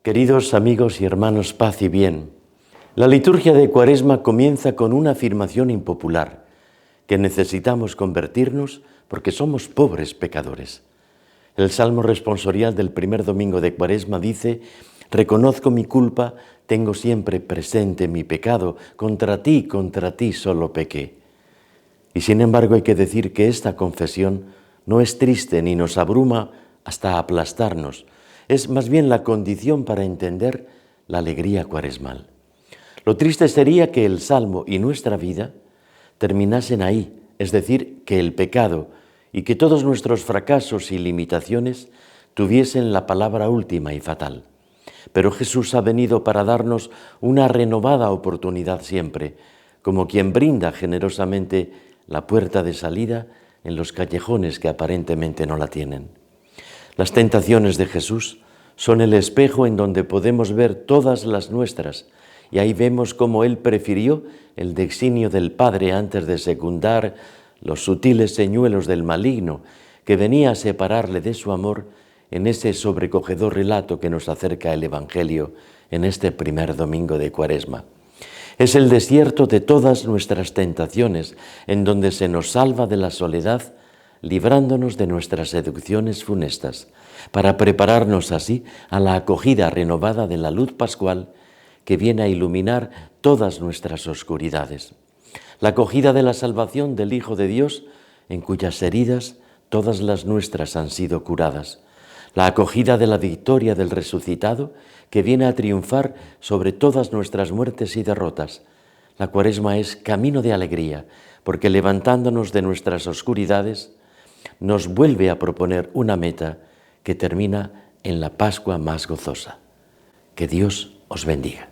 Queridos amigos y hermanos, paz y bien. La liturgia de Cuaresma comienza con una afirmación impopular, que necesitamos convertirnos porque somos pobres pecadores. El Salmo responsorial del primer domingo de Cuaresma dice: reconozco mi culpa, tengo siempre presente mi pecado, contra ti solo pequé. Y sin embargo hay que decir que esta confesión no es triste ni nos abruma hasta aplastarnos, es más bien la condición para entender la alegría cuaresmal. Lo triste sería que el Salmo y nuestra vida terminasen ahí, es decir, que el pecado y que todos nuestros fracasos y limitaciones tuviesen la palabra última y fatal. Pero Jesús ha venido para darnos una renovada oportunidad siempre, como quien brinda generosamente la puerta de salida en los callejones que aparentemente no la tienen. Las tentaciones de Jesús son el espejo en donde podemos ver todas las nuestras, y ahí vemos cómo Él prefirió el designio del Padre antes de secundar los sutiles señuelos del maligno que venía a separarle de su amor en ese sobrecogedor relato que nos acerca el Evangelio en este primer domingo de Cuaresma. Es el desierto de todas nuestras tentaciones, en donde se nos salva de la soledad, librándonos de nuestras seducciones funestas, para prepararnos así a la acogida renovada de la luz pascual que viene a iluminar todas nuestras oscuridades. La acogida de la salvación del Hijo de Dios, en cuyas heridas todas las nuestras han sido curadas. La acogida de la victoria del resucitado, que viene a triunfar sobre todas nuestras muertes y derrotas. La Cuaresma es camino de alegría, porque levantándonos de nuestras oscuridades, nos vuelve a proponer una meta que termina en la Pascua más gozosa. Que Dios os bendiga.